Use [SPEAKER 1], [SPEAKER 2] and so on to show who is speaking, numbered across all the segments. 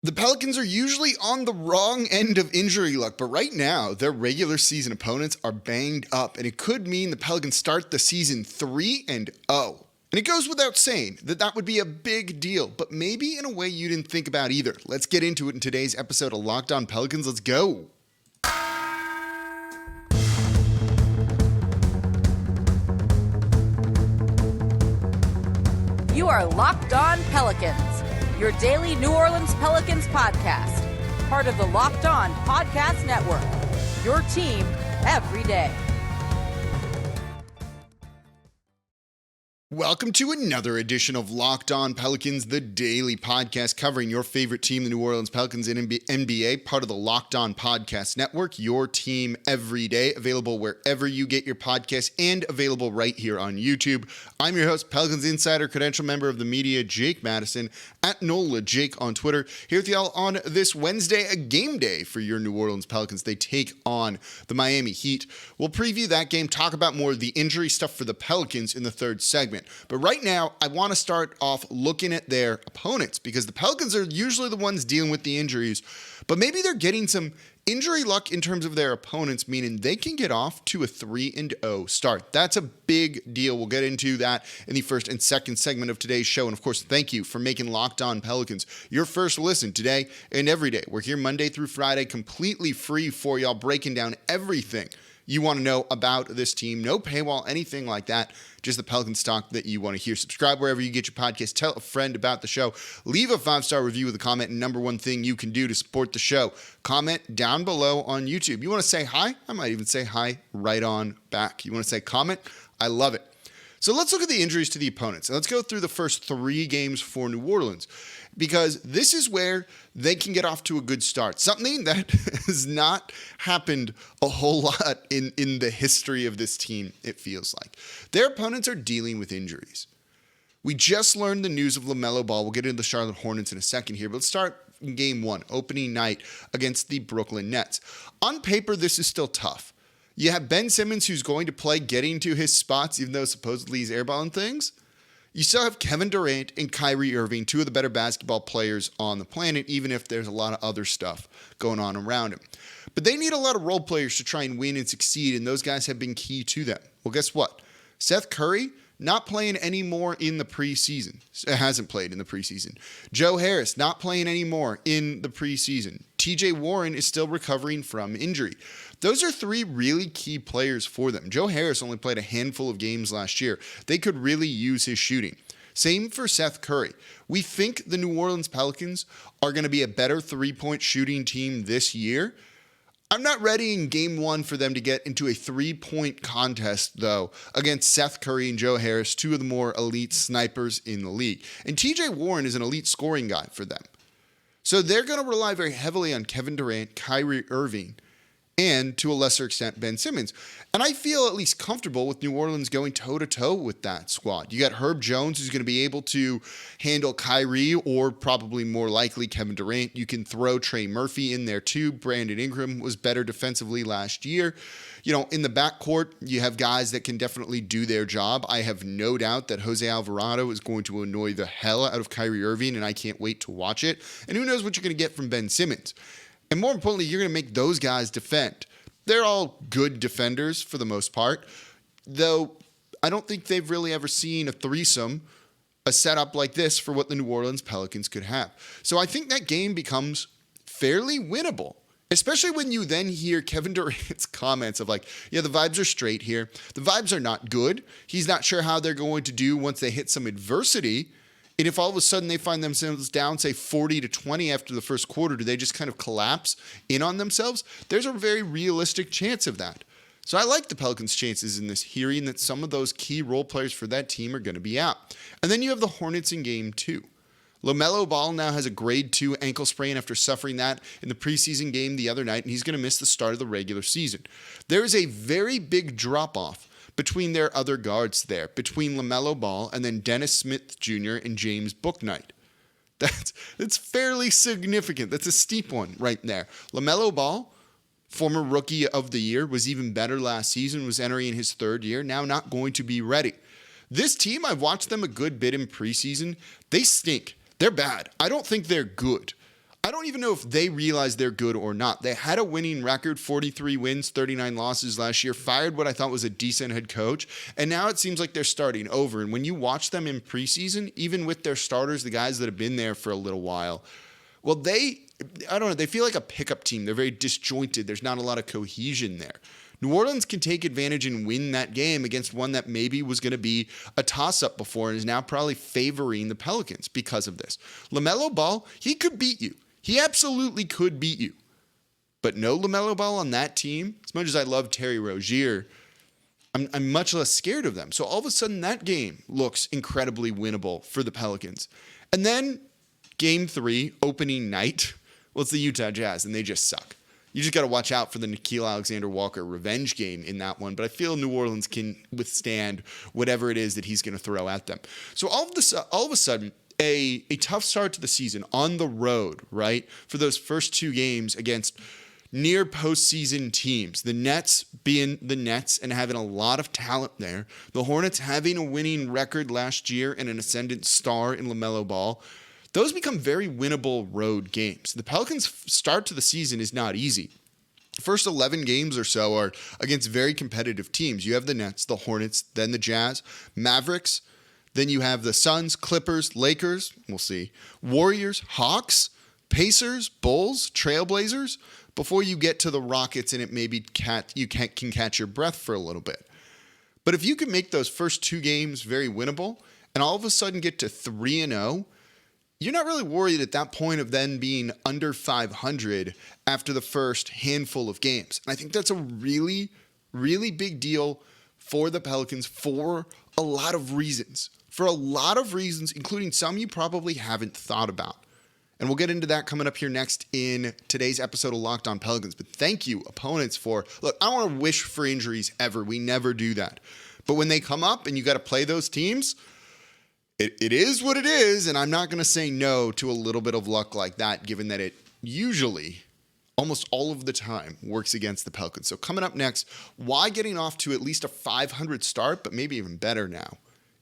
[SPEAKER 1] The Pelicans are usually on the wrong end of injury luck, but right now, their regular season opponents are banged up, and it could mean the Pelicans start the season 3-0. And it goes without saying that that would be a big deal, but maybe in a way you didn't think about either. Let's get into it in today's episode of Locked On Pelicans. Let's go.
[SPEAKER 2] You are Locked On Pelicans, your daily New Orleans Pelicans podcast, part of the Locked On Podcast Network, your team every day.
[SPEAKER 1] Welcome to another edition of Locked On Pelicans, the daily podcast covering your favorite team, the New Orleans Pelicans in NBA, part of the Locked On Podcast Network, your team every day, available wherever you get your podcasts and available right here on YouTube. I'm your host, Pelicans Insider, credential member of the media, Jake Madison, at NolaJake on Twitter, here with y'all on this Wednesday, a game day for your New Orleans Pelicans. They take on the Miami Heat. We'll preview that game, talk about more of the injury stuff for the Pelicans in the third segment. But right now, I want to start off looking at their opponents because the Pelicans are usually the ones dealing with the injuries, but maybe they're getting some injury luck in terms of their opponents, meaning they can get off to a 3-0 start. That's a big deal. We'll get into that in the first and second segment of today's show. And of course, thank you for making Locked On Pelicans your first listen today and every day. We're here Monday through Friday, completely free for y'all, breaking down everything you want to know about this team. No paywall, anything like that. Just the Pelican stock that you want to hear. Subscribe wherever you get your podcast. Tell a friend about the show. Leave a 5-star review with a comment. And number one thing you can do to support the show, comment down below on YouTube. You want to say hi? I might even say hi right on back. You want to say comment? I love it. So let's look at the injuries to the opponents. And let's go through the first 3 games for New Orleans, because this is where they can get off to a good start. Something that has not happened a whole lot in the history of this team, it feels like. Their opponents are dealing with injuries. We just learned the news of LaMelo Ball. We'll get into the Charlotte Hornets in a second here, but let's start in game 1, opening night against the Brooklyn Nets. On paper, this is still tough. You have Ben Simmons, who's going to play, getting to his spots, even though supposedly he's airballing things. You still have Kevin Durant and Kyrie Irving, 2 of the better basketball players on the planet, even if there's a lot of other stuff going on around him. But they need a lot of role players to try and win and succeed, and those guys have been key to them. Well, guess what? Seth Curry, not playing anymore in the preseason. Hasn't played in the preseason. Joe Harris, not playing anymore in the preseason. TJ Warren is still recovering from injury. Those are 3 really key players for them. Joe Harris only played a handful of games last year. They could really use his shooting. Same for Seth Curry. We think the New Orleans Pelicans are going to be a better 3-point shooting team this year. I'm not ready in game 1 for them to get into a 3-point contest, though, against Seth Curry and Joe Harris, 2 of the more elite snipers in the league. And TJ Warren is an elite scoring guy for them. So they're going to rely very heavily on Kevin Durant, Kyrie Irving, and to a lesser extent, Ben Simmons. And I feel at least comfortable with New Orleans going toe-to-toe with that squad. You got Herb Jones, who's going to be able to handle Kyrie, or probably more likely Kevin Durant. You can throw Trey Murphy in there too. Brandon Ingram was better defensively last year. You know, in the backcourt, you have guys that can definitely do their job. I have no doubt that Jose Alvarado is going to annoy the hell out of Kyrie Irving, and I can't wait to watch it. And who knows what you're going to get from Ben Simmons. And more importantly, you're going to make those guys defend. They're all good defenders for the most part, though I don't think they've really ever seen a threesome, a setup like this for what the New Orleans Pelicans could have. So I think that game becomes fairly winnable, especially when you then hear Kevin Durant's comments of like, yeah, the vibes are straight here. The vibes are not good. He's not sure how they're going to do once they hit some adversity. And if all of a sudden they find themselves down, say 40-20 after the first quarter, do they just kind of collapse in on themselves? There's a very realistic chance of that. So I like the Pelicans' chances in this, hearing that some of those key role players for that team are going to be out. And then you have the Hornets in game 2. LaMelo Ball now has a grade 2 ankle sprain after suffering that in the preseason game the other night, and he's going to miss the start of the regular season. There is a very big drop-off between their other guards there, between LaMelo Ball and then Dennis Smith Jr. and James Bouknight. That's fairly significant. That's a steep one right there. LaMelo Ball, former rookie of the year, was even better last season, was entering his 3rd year, now not going to be ready. This team, I've watched them a good bit in preseason. They stink. They're bad. I don't think they're good. I don't even know if they realize they're good or not. They had a winning record, 43 wins, 39 losses last year, fired what I thought was a decent head coach, and now it seems like they're starting over. And when you watch them in preseason, even with their starters, the guys that have been there for a little while, well, they feel like a pickup team. They're very disjointed. There's not a lot of cohesion there. New Orleans can take advantage and win that game against one that maybe was going to be a toss-up before and is now probably favoring the Pelicans because of this. LaMelo Ball, he could beat you. He absolutely could beat you. But no LaMelo Ball on that team, as much as I love Terry Rozier, I'm much less scared of them. So all of a sudden that game looks incredibly winnable for the Pelicans. And then game 3, opening night, well, it's the Utah Jazz, and they just suck. You just got to watch out for the Nickeil Alexander-Walker revenge game in that one. But I feel New Orleans can withstand whatever it is that he's going to throw at them. So all of a sudden, a tough start to the season on the road, right? For those first 2 games against near postseason teams. The Nets being the Nets and having a lot of talent there. The Hornets having a winning record last year and an ascendant star in LaMelo Ball. Those become very winnable road games. The Pelicans' start to the season is not easy. The first 11 games or so are against very competitive teams. You have the Nets, the Hornets, then the Jazz, Mavericks, then you have the Suns, Clippers, Lakers, we'll see, Warriors, Hawks, Pacers, Bulls, Trailblazers, before you get to the Rockets and it maybe you can catch your breath for a little bit. But if you can make those first 2 games very winnable and all of a sudden get to 3-0, you're not really worried at that point of then being under 500 after the first handful of games. And I think that's a really, really big deal for the Pelicans for a lot of reasons. For a lot of reasons, including some you probably haven't thought about. And we'll get into that coming up here next in today's episode of Locked On Pelicans. But thank you, opponents, for... Look, I don't want to wish for injuries ever. We never do that. But when they come up and you got to play those teams... It is what it is, and I'm not going to say no to a little bit of luck like that, given that it usually, almost all of the time, works against the Pelicans. So coming up next, why getting off to at least a 500 start, but maybe even better now,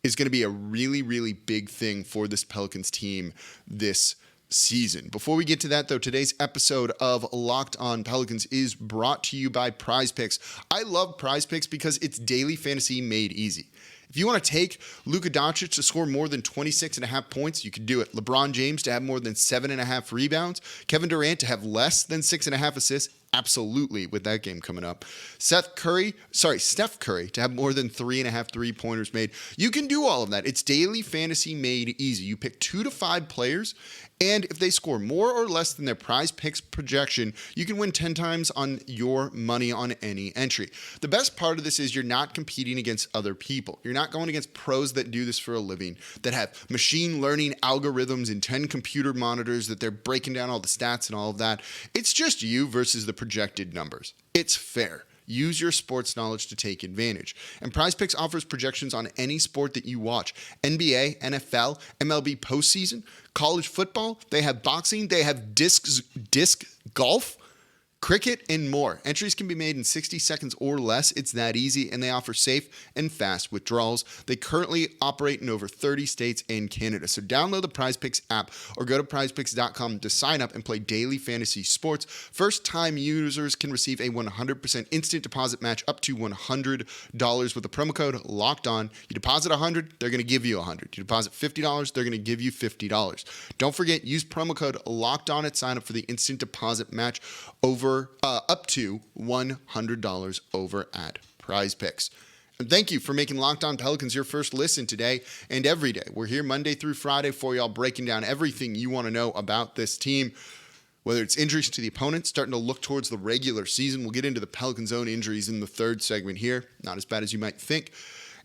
[SPEAKER 1] is going to be a really, really big thing for this Pelicans team this season. Before we get to that, though, today's episode of Locked On Pelicans is brought to you by PrizePicks. I love PrizePicks because it's daily fantasy made easy. If you want to take Luka Doncic to score more than 26.5 points, you can do it. LeBron James to have more than 7.5 rebounds. Kevin Durant to have less than 6.5 assists. Absolutely, with that game coming up. Steph Curry to have more than 3.5 3-pointers made. You can do all of that. It's daily fantasy made easy. You pick 2 to 5 players, and if they score more or less than their PrizePicks projection, you can win 10 times on your money on any entry. The best part of this is you're not competing against other people. You're not going against pros that do this for a living, that have machine learning algorithms and 10 computer monitors that they're breaking down all the stats and all of that. It's just you versus the projected numbers. It's fair. Use your sports knowledge to take advantage. And PrizePicks offers projections on any sport that you watch. NBA, NFL, MLB postseason, college football. They have boxing. They have disc golf, cricket, and more. Entries can be made in 60 seconds or less. It's that easy, and they offer safe and fast withdrawals. They currently operate in over 30 states and Canada. So download the PrizePicks app or go to prizepicks.com to sign up and play daily fantasy sports. First-time users can receive a 100% instant deposit match up to $100 with the promo code LOCKEDON. You deposit $100, they're going to give you $100. You deposit $50, they're going to give you $50. Don't forget, use promo code LOCKEDON at sign up for the instant deposit match up to $100 over at PrizePicks. And thank you for making Locked On Pelicans your first listen today and every day. We're here Monday through Friday for y'all, breaking down everything you want to know about this team, whether it's injuries to the opponent, starting to look towards the regular season. We'll get into the Pelicans' own injuries in the third segment here. Not as bad as you might think.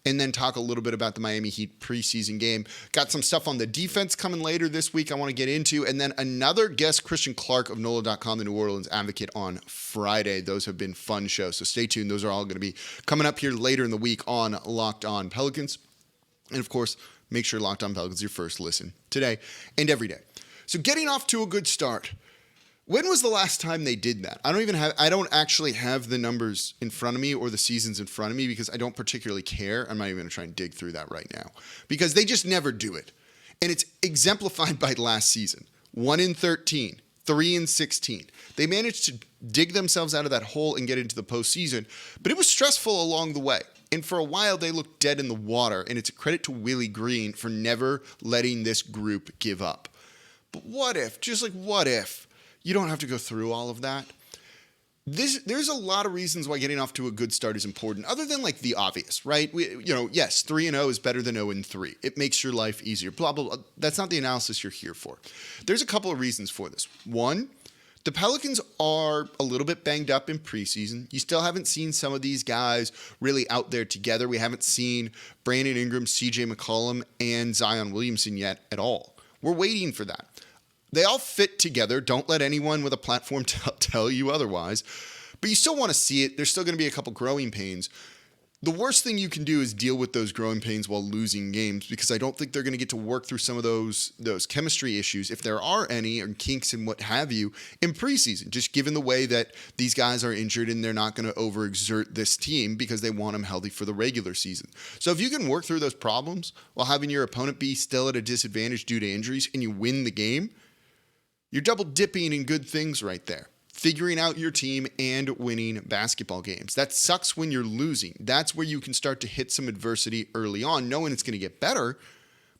[SPEAKER 1] And then talk a little bit about the Miami Heat preseason game. Got some stuff on the defense coming later this week I want to get into. And then another guest, Christian Clark of NOLA.com, the New Orleans Advocate, on Friday. Those have been fun shows, so stay tuned. Those are all going to be coming up here later in the week on Locked On Pelicans. And, of course, make sure Locked On Pelicans is your first listen today and every day. So getting off to a good start. When was the last time they did that? I don't actually have the numbers in front of me or the seasons in front of me because I don't particularly care. I'm not even going to try and dig through that right now because they just never do it. And it's exemplified by last season. 1-13 3-16. They managed to dig themselves out of that hole and get into the postseason, but it was stressful along the way. And for a while, they looked dead in the water, and it's a credit to Willie Green for never letting this group give up. But what if, what if, you don't have to go through all of that? There's a lot of reasons why getting off to a good start is important, other than like the obvious, right? Yes, 3-0 is better than 0-3. It makes your life easier, blah, blah, blah. That's not the analysis you're here for. There's a couple of reasons for this. One, the Pelicans are a little bit banged up in preseason. You still haven't seen some of these guys really out there together. We haven't seen Brandon Ingram, CJ McCollum, and Zion Williamson yet at all. We're waiting for that. They all fit together. Don't let anyone with a platform tell you otherwise. But you still want to see it. There's still going to be a couple growing pains. The worst thing you can do is deal with those growing pains while losing games, because I don't think they're going to get to work through some of those chemistry issues, if there are any, or kinks and what have you, in preseason, just given the way that these guys are injured and they're not going to overexert this team because they want them healthy for the regular season. So if you can work through those problems while having your opponent be still at a disadvantage due to injuries and you win the game, you're double dipping in good things right there. Figuring out your team and winning basketball games. That sucks when you're losing. That's where you can start to hit some adversity early on, knowing it's going to get better.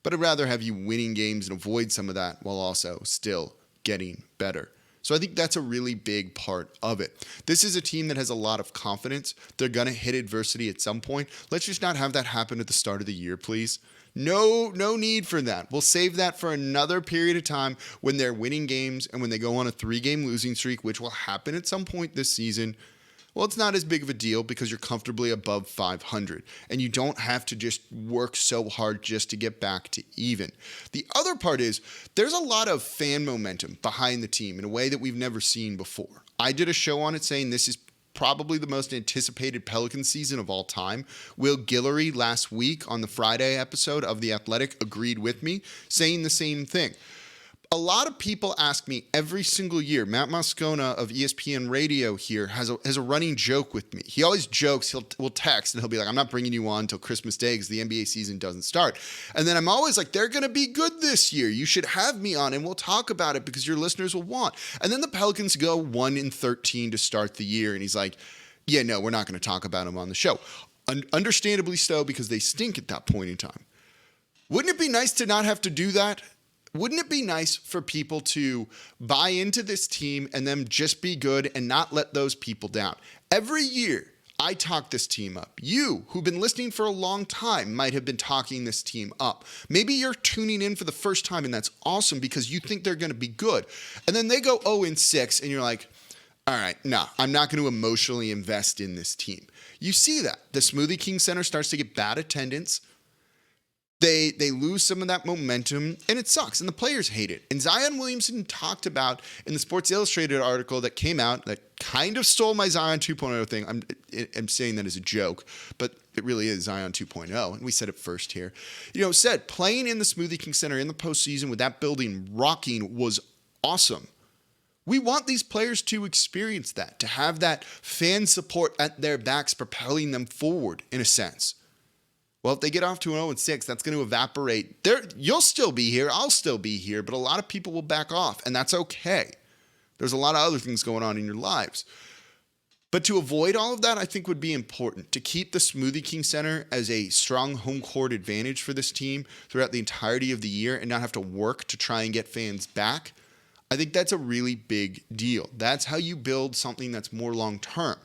[SPEAKER 1] But I'd rather have you winning games and avoid some of that while also still getting better. So I think that's a really big part of it. This is a team that has a lot of confidence. They're going to hit adversity at some point. Let's just not have that happen at the start of the year, please. No need for that. We'll save that for another period of time when they're winning games and when they go on a 3-game losing streak, which will happen at some point this season. Well, it's not as big of a deal because you're comfortably above 500 and you don't have to just work so hard just to get back to even. The other part is there's a lot of fan momentum behind the team in a way that we've never seen before. I did a show on it saying this is probably the most anticipated Pelican season of all time. Will Guillory last week on the Friday episode of The Athletic agreed with me, saying the same thing. A lot of people ask me every single year. Matt Moscona of ESPN Radio here has a running joke with me. He always jokes. We'll text and he'll be like, "I'm not bringing you on until Christmas Day because the NBA season doesn't start." And then I'm always like, "They're going to be good this year. You should have me on and we'll talk about it because your listeners will want." And then the Pelicans go 1-13 to start the year, and he's like, "Yeah, no, we're not going to talk about them on the show." Understandably so, because they stink at that point in time. Wouldn't it be nice to not have to do that? Wouldn't it be nice for people to buy into this team and them just be good and not let those people down? Every year, I talk this team up. You, who've been listening for a long time, might have been talking this team up. Maybe you're tuning in for the first time, and that's awesome because you think they're going to be good. And then they go 0-6, and you're like, all right, no, I'm not going to emotionally invest in this team. You see that. The Smoothie King Center starts to get bad attendance. They lose some of that momentum, and it sucks, and the players hate it. And Zion Williamson talked about in the Sports Illustrated article that came out that kind of stole my Zion 2.0 thing. I'm saying that as a joke, but it really is Zion 2.0, and we said it first here. Said playing in the Smoothie King Center in the postseason with that building rocking was awesome. We want these players to experience that, to have that fan support at their backs propelling them forward in a sense. Well, if they get off to an 0-6, that's going to evaporate. You'll still be here. I'll still be here. But a lot of people will back off, and that's okay. There's a lot of other things going on in your lives. But to avoid all of that, I think would be important. To keep the Smoothie King Center as a strong home court advantage for this team throughout the entirety of the year and not have to work to try and get fans back, I think that's a really big deal. That's how you build something that's more long-term.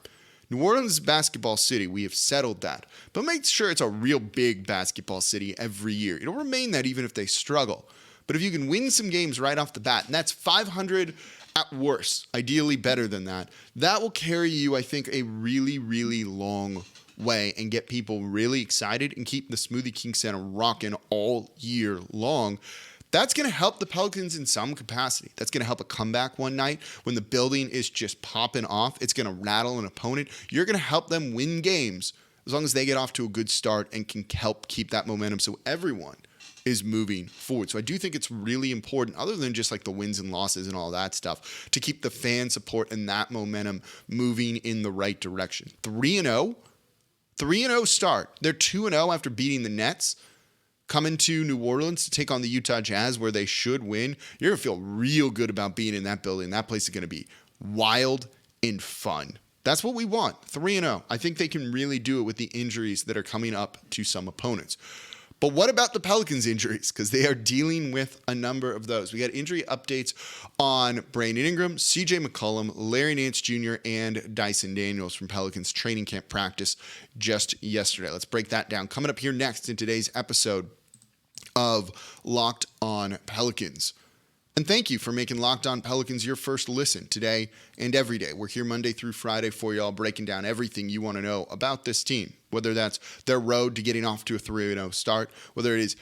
[SPEAKER 1] New Orleans is a basketball city. We have settled that. But make sure it's a real big basketball city every year. It'll remain that even if they struggle. But if you can win some games right off the bat, and that's 500 at worst, ideally better than that, that will carry you, I think, a really, really long way and get people really excited and keep the Smoothie King Center rocking all year long. That's going to help the Pelicans in some capacity. That's going to help a comeback one night when the building is just popping off. It's going to rattle an opponent. You're going to help them win games as long as they get off to a good start and can help keep that momentum so everyone is moving forward. So I do think it's really important, other than just like the wins and losses and all that stuff, to keep the fan support and that momentum moving in the right direction. 3-0 start. They're 2-0 after beating the Nets. coming to New Orleans to take on the Utah Jazz, where they should win. You're going to feel real good about being in that building. That place is going to be wild and fun. That's what we want. 3-0. I think they can really do it with the injuries that are coming up to some opponents. But what about the Pelicans injuries? Because they are dealing with a number of those. We got injury updates on Brandon Ingram, CJ McCollum, Larry Nance Jr., and Dyson Daniels from Pelicans training camp practice just yesterday. Let's break that down. Coming up here next in today's episode of Locked On Pelicans. And thank you for making Locked On Pelicans your first listen today and every day. We're here Monday through Friday for y'all, breaking down everything you want to know about this team, whether that's their road to getting off to a 3-0 start, whether it is,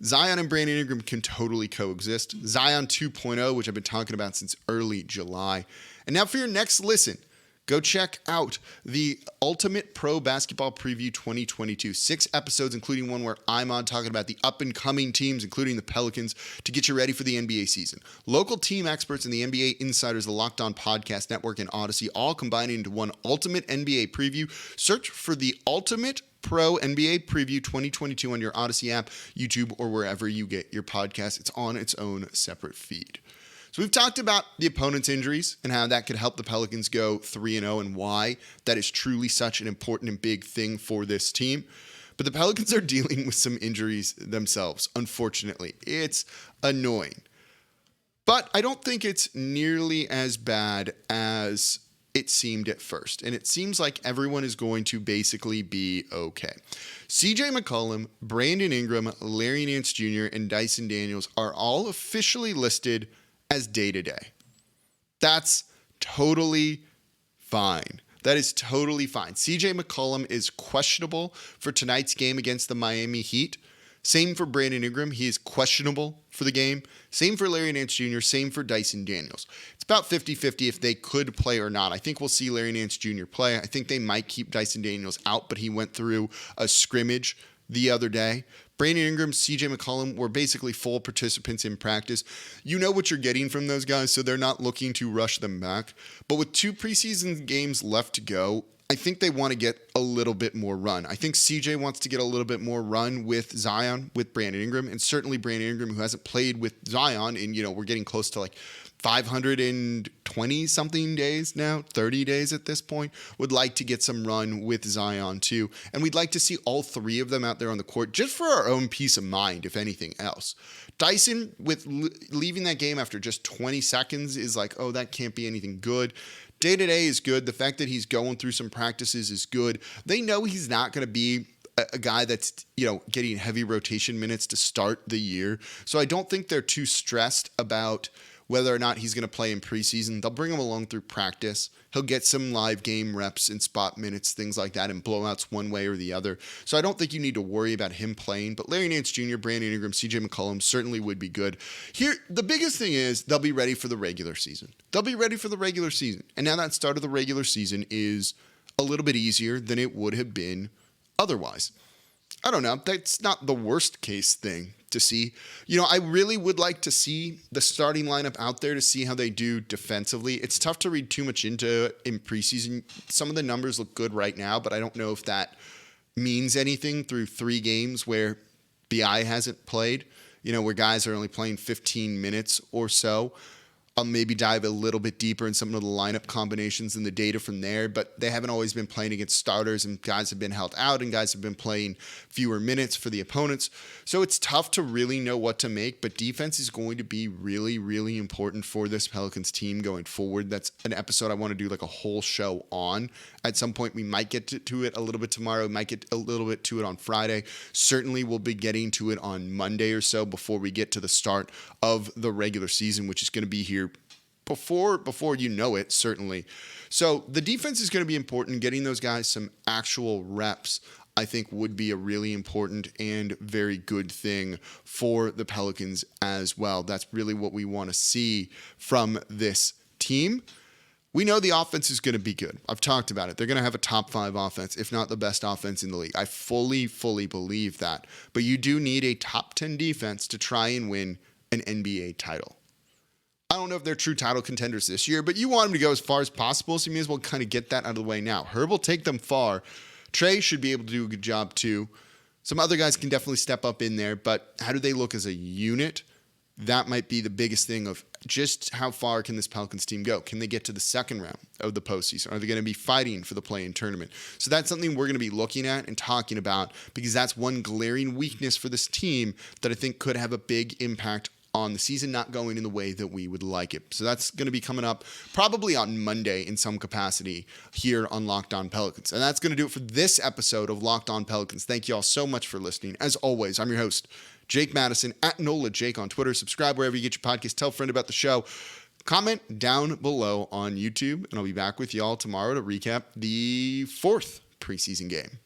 [SPEAKER 1] Zion and Brandon Ingram can totally coexist, Zion 2.0, which I've been talking about since early July. And now for your next listen, go check out the Ultimate Pro Basketball Preview 2022. 6 episodes, including one where I'm on talking about the up-and-coming teams, including the Pelicans, to get you ready for the NBA season. Local team experts and the NBA insiders, the Locked On Podcast Network and Odyssey, all combining into one Ultimate NBA Preview. Search for the Ultimate Pro NBA Preview 2022 on your Odyssey app, YouTube, or wherever you get your podcasts. It's on its own separate feed. So we've talked about the opponent's injuries and how that could help the Pelicans go 3-0 and why that is truly such an important and big thing for this team. But the Pelicans are dealing with some injuries themselves, unfortunately. It's annoying. But I don't think it's nearly as bad as it seemed at first. And it seems like everyone is going to basically be okay. CJ McCollum, Brandon Ingram, Larry Nance Jr., and Dyson Daniels are all officially listed as day-to-day. That's totally fine. That is totally fine. CJ McCollum is questionable for tonight's game against the Miami Heat. Same for Brandon Ingram. He is questionable for the game. Same for Larry Nance Jr. Same for Dyson Daniels. It's about 50-50 if they could play or not. I think we'll see Larry Nance Jr. play. I think they might keep Dyson Daniels out, but he went through a scrimmage the other day. Brandon Ingram, CJ McCollum were basically full participants in practice. You know what you're getting from those guys, so they're not looking to rush them back. But with 2 preseason games left to go, I think they want to get a little bit more run. I think CJ wants to get a little bit more run with Zion, with Brandon Ingram, and certainly Brandon Ingram, who hasn't played with Zion, and we're getting close to like 520 something days now, 30 days at this point, would like to get some run with Zion too. And we'd like to see all 3 of them out there on the court just for our own peace of mind, if anything else. Dyson, with leaving that game after just 20 seconds, is like, oh, that can't be anything good. Day-to-day is good. The fact that he's going through some practices is good. They know he's not going to be a guy that's, getting heavy rotation minutes to start the year. So I don't think they're too stressed about whether or not he's going to play in preseason. They'll bring him along through practice. He'll get some live game reps and spot minutes, things like that, and blowouts one way or the other. So I don't think you need to worry about him playing. But Larry Nance Jr., Brandon Ingram, CJ McCollum certainly would be good. Here, the biggest thing is they'll be ready for the regular season. They'll be ready for the regular season. And now that start of the regular season is a little bit easier than it would have been otherwise. I don't know. That's not the worst case thing to see. I really would like to see the starting lineup out there to see how they do defensively. It's tough to read too much into it in preseason. Some of the numbers look good right now, but I don't know if that means anything through 3 games where BI hasn't played, where guys are only playing 15 minutes or so. I'll maybe dive a little bit deeper in some of the lineup combinations and the data from there, but they haven't always been playing against starters, and guys have been held out, and guys have been playing fewer minutes for the opponents. So it's tough to really know what to make, but defense is going to be really, really important for this Pelicans team going forward. That's an episode I want to do like a whole show on. At some point, we might get to it a little bit tomorrow, might get a little bit to it on Friday. Certainly, we'll be getting to it on Monday or so before we get to the start of the regular season, which is going to be here before you know it, certainly. So the defense is going to be important. Getting those guys some actual reps, I think, would be a really important and very good thing for the Pelicans as well. That's really what we want to see from this team. We know the offense is going to be good. I've talked about it. They're going to have a top 5 offense, if not the best offense in the league. I fully believe that. But you do need a top 10 defense to try and win an NBA title. I don't know if they're true title contenders this year, but you want them to go as far as possible, so you may as well kind of get that out of the way now. Herb will take them far. Trey should be able to do a good job too. Some other guys can definitely step up in there, but how do they look as a unit? That might be the biggest thing of just how far can this Pelicans team go? Can they get to the second round of the postseason? Are they going to be fighting for the play-in tournament? So that's something we're going to be looking at and talking about, because that's one glaring weakness for this team that I think could have a big impact on the season not going in the way that we would like it. So that's going to be coming up probably on Monday in some capacity here on Locked On Pelicans. And that's going to do it for this episode of Locked On Pelicans. Thank you all so much for listening. As always, I'm your host, Jake Madison, at NOLA Jake on Twitter. Subscribe wherever you get your podcast. Tell a friend about the show. Comment down below on YouTube, and I'll be back with y'all tomorrow to recap the 4th preseason game.